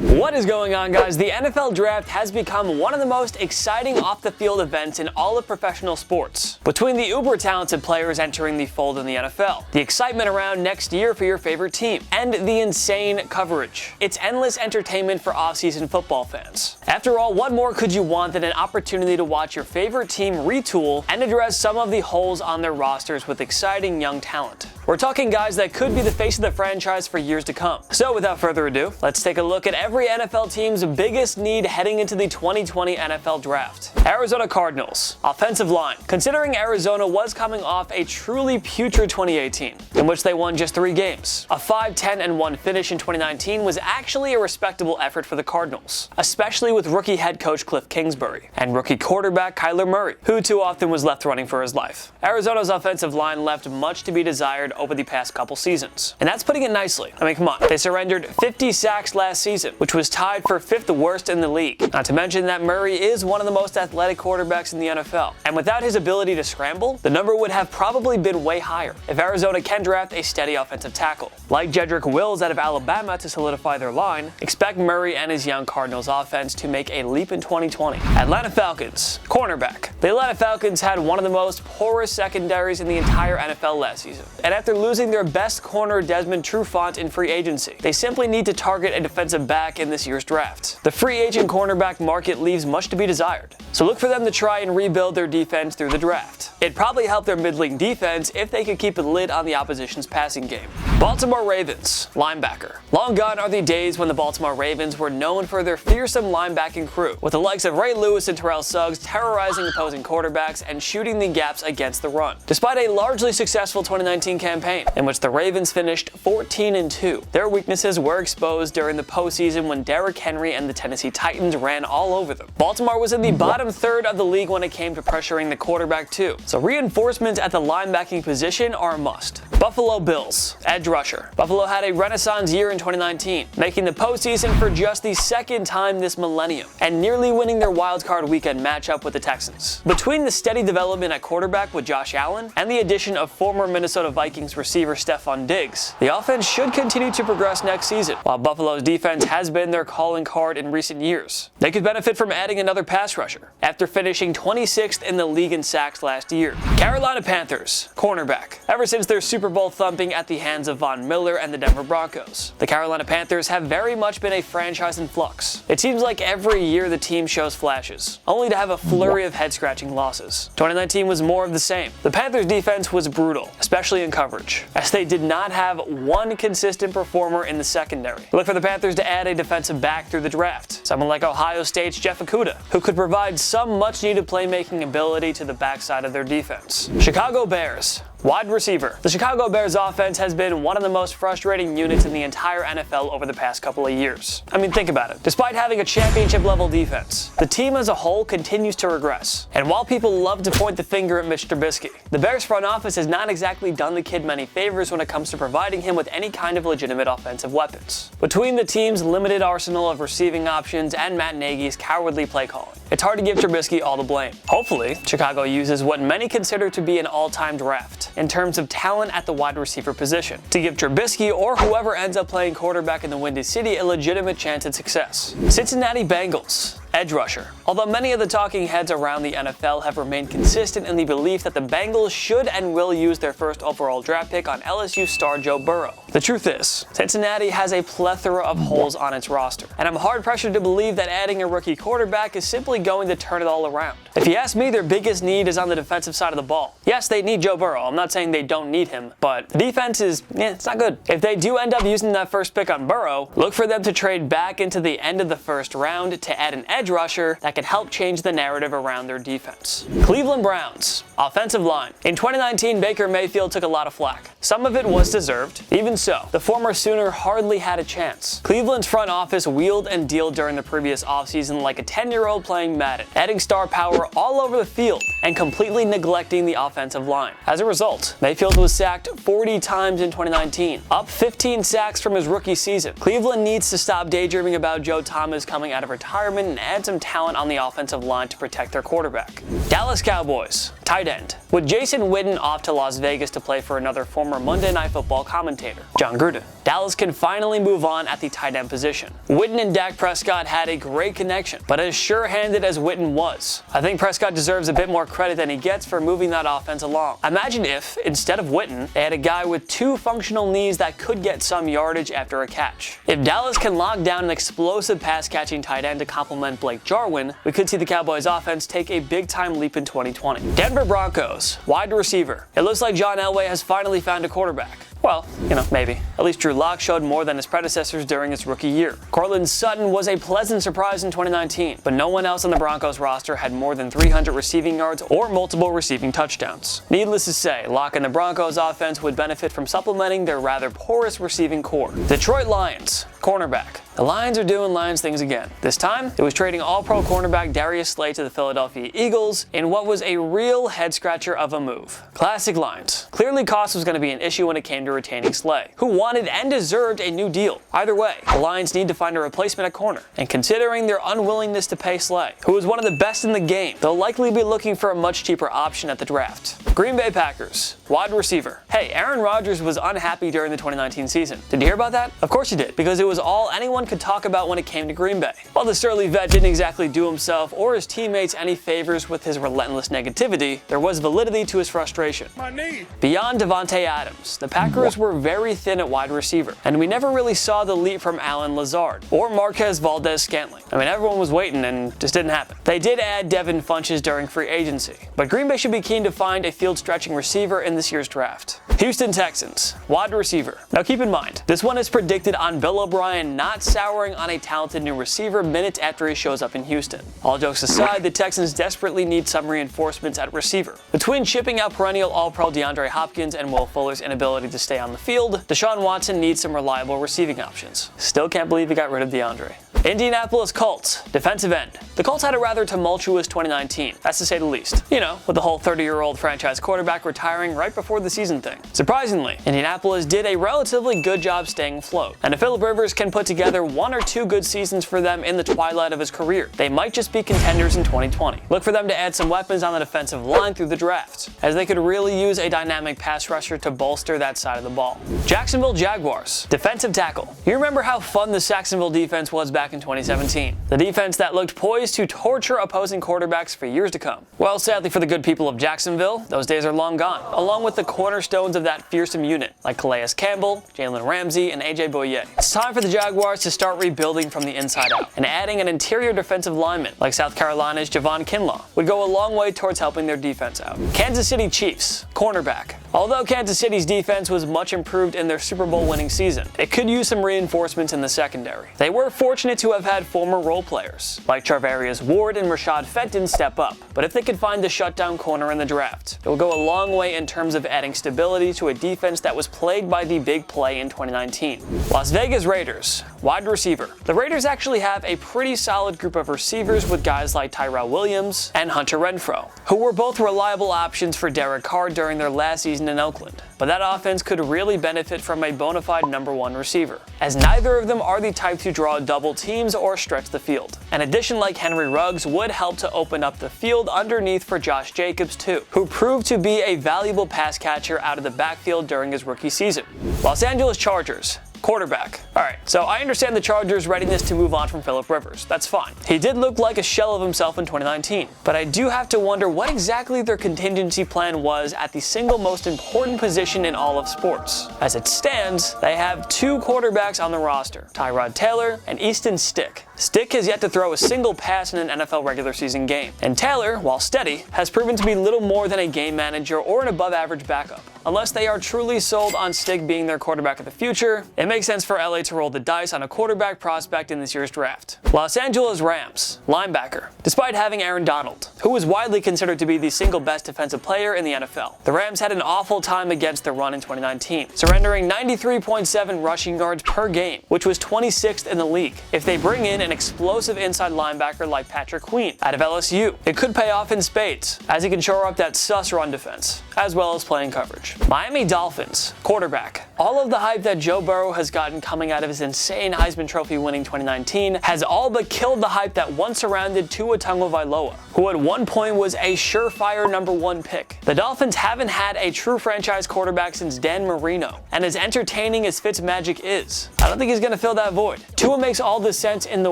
What is going on, guys? The NFL Draft has become one of the most exciting off-the-field events in all of professional sports. Between the uber-talented players entering the fold in the NFL, the excitement around next year for your favorite team, and the insane coverage, it's endless entertainment for off-season football fans. After all, what more could you want than an opportunity to watch your favorite team retool and address some of the holes on their rosters with exciting young talent? We're talking guys that could be the face of the franchise for years to come. So without further ado, let's take a look at every NFL team's biggest need heading into the 2020 NFL Draft. Arizona Cardinals. Offensive line. Considering Arizona was coming off a truly putrid 2018, in which they won just 3 games, a 5-10-1 finish in 2019 was actually a respectable effort for the Cardinals, especially with rookie head coach Cliff Kingsbury and rookie quarterback Kyler Murray, who too often was left running for his life. Arizona's offensive line left much to be desired over the past couple seasons, and that's putting it nicely. I mean, come on. They surrendered 50 sacks last season, which was tied for 5th worst in the league. Not to mention that Murray is one of the most athletic quarterbacks in the NFL, and without his ability to scramble, the number would have probably been way higher if Arizona can draft a steady offensive tackle. Like Jedrick Wills out of Alabama to solidify their line, expect Murray and his young Cardinals offense to make a leap in 2020. Atlanta Falcons. Cornerback. The Atlanta Falcons had one of the most porous secondaries in the entire NFL last season, and after losing their best corner Desmond Trufant in free agency, they simply need to target a defensive back in this year's draft. The free agent cornerback market leaves much to be desired, so look for them to try and rebuild their defense through the draft. It'd probably help their mid-league defense if they could keep a lid on the opposition's passing game. Baltimore Ravens. Linebacker. Long gone are the days when the Baltimore Ravens were known for their fearsome linebacking crew, with the likes of Ray Lewis and Terrell Suggs terrorizing opposing quarterbacks and shooting the gaps against the run. Despite a largely successful 2019 campaign, in which the Ravens finished 14-2, their weaknesses were exposed during the postseason when Derrick Henry and the Tennessee Titans ran all over them. Baltimore was in the bottom third of the league when it came to pressuring the quarterback too, so reinforcements at the linebacking position are a must. Buffalo Bills. Edge rusher. Buffalo had a renaissance year in 2019, making the postseason for just the 2nd time this millennium, and nearly winning their wildcard weekend matchup with the Texans. Between the steady development at quarterback with Josh Allen and the addition of former Minnesota Vikings receiver Stephon Diggs, the offense should continue to progress next season. While Buffalo's defense has been their calling card in recent years, they could benefit from adding another pass rusher after finishing 26th in the league in sacks last year. Carolina Panthers. Cornerback. Ever since their Super Bowl thumping at the hands of Von Miller and the Denver Broncos, the Carolina Panthers have very much been a franchise in flux. It seems like every year the team shows flashes, only to have a flurry of head-scratching losses. 2019 was more of the same. The Panthers' defense was brutal, especially in coverage, as they did not have one consistent performer in the secondary. Look for the Panthers to add a defensive back through the draft, someone like Ohio State's Jeff Okudah, who could provide some much-needed playmaking ability to the backside of their defense. Chicago Bears. Wide receiver. The Chicago Bears offense has been one of the most frustrating units in the entire NFL over the past couple of years. I mean, think about it. Despite having a championship-level defense, the team as a whole continues to regress. And while people love to point the finger at Mitch Trubisky, the Bears front office has not exactly done the kid many favors when it comes to providing him with any kind of legitimate offensive weapons. Between the team's limited arsenal of receiving options and Matt Nagy's cowardly play calling, it's hard to give Trubisky all the blame. Hopefully, Chicago uses what many consider to be an all-time draft in terms of talent at the wide receiver position to give Trubisky or whoever ends up playing quarterback in the Windy City a legitimate chance at success. Cincinnati Bengals. Edge rusher. Although many of the talking heads around the NFL have remained consistent in the belief that the Bengals should and will use their 1st overall draft pick on LSU star Joe Burrow, the truth is, Cincinnati has a plethora of holes on its roster, and I'm hard-pressured to believe that adding a rookie quarterback is simply going to turn it all around. If you ask me, their biggest need is on the defensive side of the ball. Yes, they need Joe Burrow. I'm not saying they don't need him, but the defense is, it's not good. If they do end up using that 1st pick on Burrow, look for them to trade back into the end of the 1st round to add an edge rusher that could help change the narrative around their defense. Cleveland Browns. Offensive line. In 2019, Baker Mayfield took a lot of flack. Some of it was deserved. Even so, the former Sooner hardly had a chance. Cleveland's front office wheeled and dealed during the previous offseason like a 10-year-old playing Madden, adding star power all over the field and completely neglecting the offensive line. As a result, Mayfield was sacked 40 times in 2019, up 15 sacks from his rookie season. Cleveland needs to stop daydreaming about Joe Thomas coming out of retirement and add some talent on the offensive line to protect their quarterback. Dallas Cowboys. Tight end. With Jason Witten off to Las Vegas to play for another former Monday Night Football commentator, John Gruden. Dallas can finally move on at the tight end position. Witten and Dak Prescott had a great connection, but as sure-handed as Witten was, I think Prescott deserves a bit more credit than he gets for moving that offense along. Imagine if, instead of Witten, they had a guy with 2 functional knees that could get some yardage after a catch. If Dallas can lock down an explosive pass-catching tight end to complement Blake Jarwin, we could see the Cowboys offense take a big-time leap in 2020. Denver Broncos, wide receiver. It looks like John Elway has finally found a quarterback. Well, maybe. At least Drew Lock showed more than his predecessors during his rookie year. Courtland Sutton was a pleasant surprise in 2019, but no one else on the Broncos roster had more than 300 receiving yards or multiple receiving touchdowns. Needless to say, Lock and the Broncos offense would benefit from supplementing their rather porous receiving core. Detroit Lions, cornerback. The Lions are doing Lions things again. This time, it was trading all-pro cornerback Darius Slay to the Philadelphia Eagles in what was a real head-scratcher of a move. Classic Lions. Clearly cost was going to be an issue when it came to retaining Slay, who wanted and deserved a new deal. Either way, the Lions need to find a replacement at corner, and considering their unwillingness to pay Slay, who is one of the best in the game, they'll likely be looking for a much cheaper option at the draft. Green Bay Packers, wide receiver. Hey, Aaron Rodgers was unhappy during the 2019 season. Did you hear about that? Of course you did, because it was all anyone could talk about when it came to Green Bay. While the surly vet didn't exactly do himself or his teammates any favors with his relentless negativity, there was validity to his frustration. My knee. Beyond Devontae Adams, the Packers were very thin at wide receiver, and we never really saw the leap from Allen Lazard or Marquez Valdez-Scantling. Everyone was waiting and just didn't happen. They did add Devin Funchess during free agency, but Green Bay should be keen to find a field-stretching receiver in this year's draft. Houston Texans, wide receiver. Now keep in mind, this one is predicted on Bill O'Brien not souring on a talented new receiver minutes after he shows up in Houston. All jokes aside, the Texans desperately need some reinforcements at receiver. Between shipping out perennial All-Pro DeAndre Hopkins and Will Fuller's inability to stay on the field, Deshaun Watson needs some reliable receiving options. Still can't believe he got rid of DeAndre. Indianapolis Colts, defensive end. The Colts had a rather tumultuous 2019, that's to say the least. With the whole 30-year-old franchise quarterback retiring right before the season thing. Surprisingly, Indianapolis did a relatively good job staying afloat, and if Philip Rivers can put together 1 or 2 good seasons for them in the twilight of his career, they might just be contenders in 2020. Look for them to add some weapons on the defensive line through the draft, as they could really use a dynamic pass rusher to bolster that side of the ball. Jacksonville Jaguars, defensive tackle. You remember how fun the Saxonville defense was back in 2017? The defense that looked poised to torture opposing quarterbacks for years to come. Well, sadly for the good people of Jacksonville, those days are long gone, along with the cornerstones of that fearsome unit, like Calais Campbell, Jalen Ramsey, and AJ Bouye. It's time for the Jaguars to start rebuilding from the inside out, and adding an interior defensive lineman, like South Carolina's Javon Kinlaw, would go a long way towards helping their defense out. Kansas City Chiefs, cornerback. Although Kansas City's defense was much improved in their Super Bowl winning season, it could use some reinforcements in the secondary. They were fortunate to have had former role players, like Charvarius Ward and Rashad Fenton, step up, but if they could find the shutdown corner in the draft, it will go a long way in terms of adding stability to a defense that was plagued by the big play in 2019. Las Vegas Raiders, wide receiver. The Raiders actually have a pretty solid group of receivers with guys like Tyrell Williams and Hunter Renfrow, who were both reliable options for Derek Carr during their last season in Oakland. But that offense could really benefit from a bona fide #1 receiver, as neither of them are the type to draw double teams or stretch the field. An addition like Henry Ruggs would help to open up the field underneath for Josh Jacobs too, who proved to be a valuable pass catcher out of the backfield during his rookie season. Los Angeles Chargers, quarterback. Alright, so I understand the Chargers' readiness to move on from Philip Rivers. That's fine. He did look like a shell of himself in 2019, but I do have to wonder what exactly their contingency plan was at the single most important position in all of sports. As it stands, they have 2 quarterbacks on the roster, Tyrod Taylor and Easton Stick. Stick has yet to throw a single pass in an NFL regular season game, and Taylor, while steady, has proven to be little more than a game manager or an above-average backup. Unless they are truly sold on Stick being their quarterback of the future, it makes sense for LA to roll the dice on a quarterback prospect in this year's draft. Los Angeles Rams, linebacker. Despite having Aaron Donald, who was widely considered to be the single best defensive player in the NFL, the Rams had an awful time against the run in 2019, surrendering 93.7 rushing yards per game, which was 26th in the league. If they bring in an explosive inside linebacker like Patrick Queen out of LSU, it could pay off in spades, as he can shore up that sus run defense, as well as playing coverage. Miami Dolphins, quarterback. All of the hype that Joe Burrow has gotten coming out of his insane Heisman Trophy winning 2019 has all but killed the hype that once surrounded Tua Tagovailoa, who at one point was a surefire #1 pick. The Dolphins haven't had a true franchise quarterback since Dan Marino, and as entertaining as Fitzmagic is, I don't think he's going to fill that void. Tua makes all the sense in the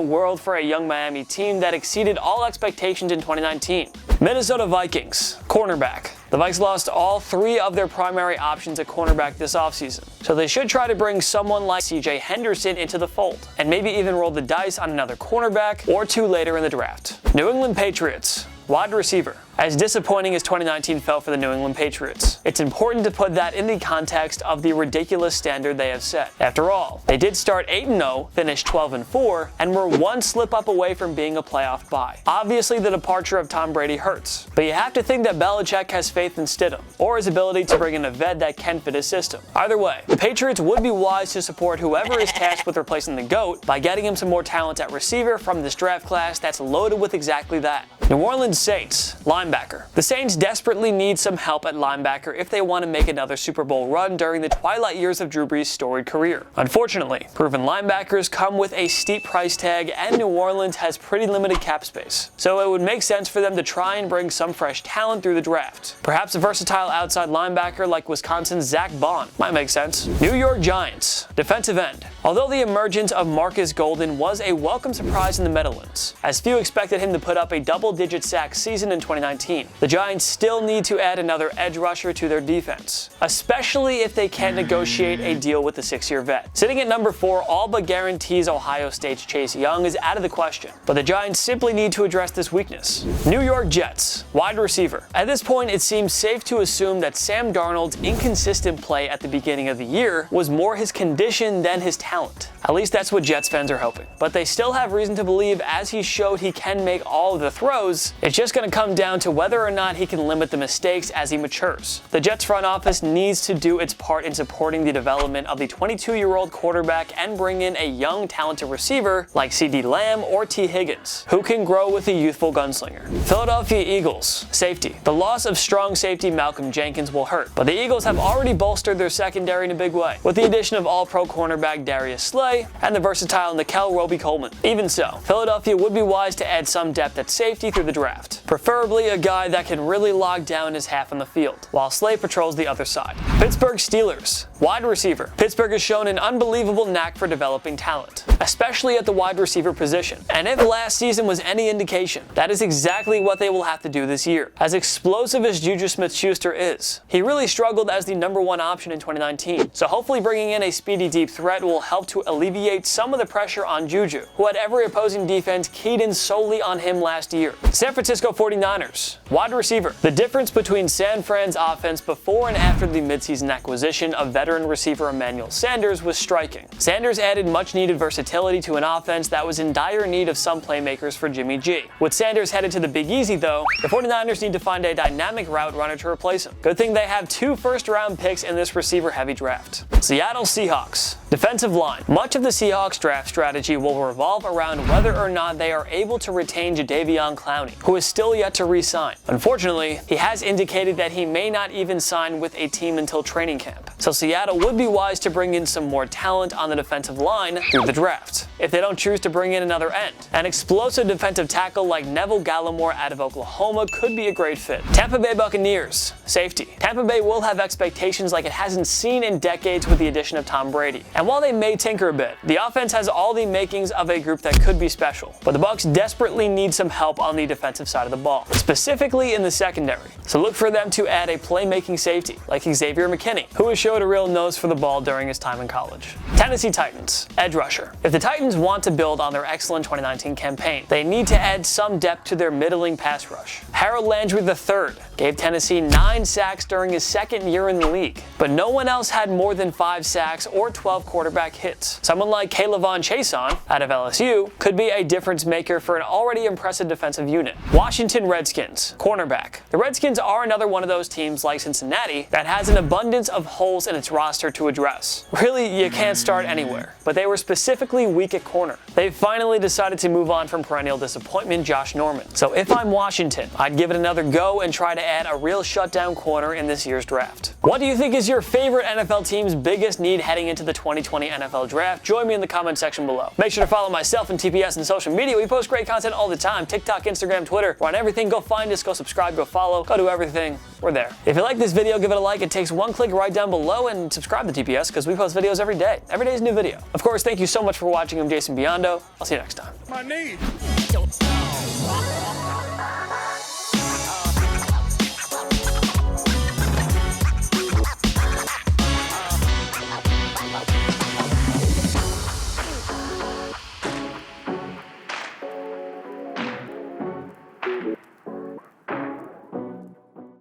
world for a young Miami team that exceeded all expectations in 2019. Minnesota Vikings, cornerback. The Vikes lost all 3 of their primary options at cornerback this offseason, so they should try to bring someone like CJ Henderson into the fold, and maybe even roll the dice on another cornerback or 2 later in the draft. New England Patriots, wide receiver. As disappointing as 2019 felt for the New England Patriots, it's important to put that in the context of the ridiculous standard they have set. After all, they did start 8-0, finish 12-4, and were 1 slip-up away from being a playoff bye. Obviously, the departure of Tom Brady hurts, but you have to think that Belichick has faith in Stidham, or his ability to bring in a vet that can fit his system. Either way, the Patriots would be wise to support whoever is tasked with replacing the GOAT by getting him some more talent at receiver from this draft class that's loaded with exactly that. New Orleans Saints, linebacker. The Saints desperately need some help at linebacker if they want to make another Super Bowl run during the twilight years of Drew Brees' storied career. Unfortunately, proven linebackers come with a steep price tag, and New Orleans has pretty limited cap space, so it would make sense for them to try and bring some fresh talent through the draft. Perhaps a versatile outside linebacker like Wisconsin's Zach Bond might make sense. New York Giants, defensive end. Although the emergence of Marcus Golden was a welcome surprise in the Meadowlands, as few expected him to put up a double-digit sack season in 2019, the Giants still need to add another edge rusher to their defense, especially if they can't negotiate a deal with the 6-year vet. Sitting at number 4 all but guarantees Ohio State's Chase Young is out of the question, but the Giants simply need to address this weakness. New York Jets, wide receiver. At this point, it seems safe to assume that Sam Darnold's inconsistent play at the beginning of the year was more his condition than his talent. At least that's what Jets fans are hoping. But they still have reason to believe, as he showed he can make all of the throws, it's just going to come down to whether or not he can limit the mistakes as he matures. The Jets front office needs to do its part in supporting the development of the 22-year-old quarterback and bring in a young, talented receiver like CeeDee Lamb or T. Higgins, who can grow with a youthful gunslinger. Philadelphia Eagles, safety. The loss of strong safety Malcolm Jenkins will hurt, but the Eagles have already bolstered their secondary in a big way, with the addition of all-pro cornerback Darius Slay and the versatile Nickel Roby-Coleman. Even so, Philadelphia would be wise to add some depth at safety through the draft, preferably a guy that can really lock down his half on the field, while Slay patrols the other side. Pittsburgh Steelers, wide receiver. Pittsburgh has shown an unbelievable knack for developing talent, especially at the wide receiver position, and if last season was any indication, that is exactly what they will have to do this year. As explosive as Juju Smith-Schuster is, he really struggled as the #1 option in 2019, so hopefully bringing in a speedy deep threat will help to alleviate some of the pressure on Juju, who had every opposing defense keyed in solely on him last year. San Francisco 49ers, wide receiver. The difference between San Fran's offense before and after the midseason acquisition of veteran receiver Emmanuel Sanders was striking. Sanders added much-needed versatility to an offense that was in dire need of some playmakers for Jimmy G. With Sanders headed to the Big Easy, though, the 49ers need to find a dynamic route runner to replace him. Good thing they have 2 first-round picks in this receiver-heavy draft. Seattle Seahawks, defensive line. Much of the Seahawks draft strategy will revolve around whether or not they are able to retain Jadeveon Clowney, who is still yet to re-sign. Unfortunately, he has indicated that he may not even sign with a team until training camp, so Seattle would be wise to bring in some more talent on the defensive line through the draft, if they don't choose to bring in another end. An explosive defensive tackle like Neville Gallimore out of Oklahoma could be a great fit. Tampa Bay Buccaneers, safety. Tampa Bay will have expectations like it hasn't seen in decades with the addition of Tom Brady, and while they may tinker a bit, the offense has all the makings of a group that could be special, but the Bucs desperately need some help on the defensive side of the ball, specifically in the secondary. So look for them to add a playmaking safety like Xavier McKinney, who has showed a real nose for the ball during his time in college. Tennessee Titans, edge rusher. If the Titans want to build on their excellent 2019 campaign, they need to add some depth to their middling pass rush. Harold Landry III gave Tennessee 9 sacks during his second year in the league, but no one else had more than 5 sacks or 12 quarterback hits. Someone like Kaylavon Chason out of LSU could be a difference maker for an already impressive defensive unit. Washington Redskins, cornerback. The Redskins are another one of those teams like Cincinnati that has an abundance of holes in its roster to address. Really, you can't start anywhere, but they were specifically weak at corner. They've finally decided to move on from perennial disappointment Josh Norman. So if I'm Washington, I'd give it another go and try to add a real shutdown corner in this year's draft. What do you think is your favorite NFL team's biggest need heading into the 2020 NFL Draft? Join me in the comment section below. Make sure to follow myself and TPS on social media. We post great content all the time. TikTok, Instagram, Twitter. We're on everything. Go find us, go subscribe, go follow, go do everything. We're there. If you like this video, give it a like. It takes one click right down below, and subscribe to TPS because we post videos every day. Every day is a new video. Of course, thank you so much for watching. I'm Jason Biondo. I'll see you next time. My knee.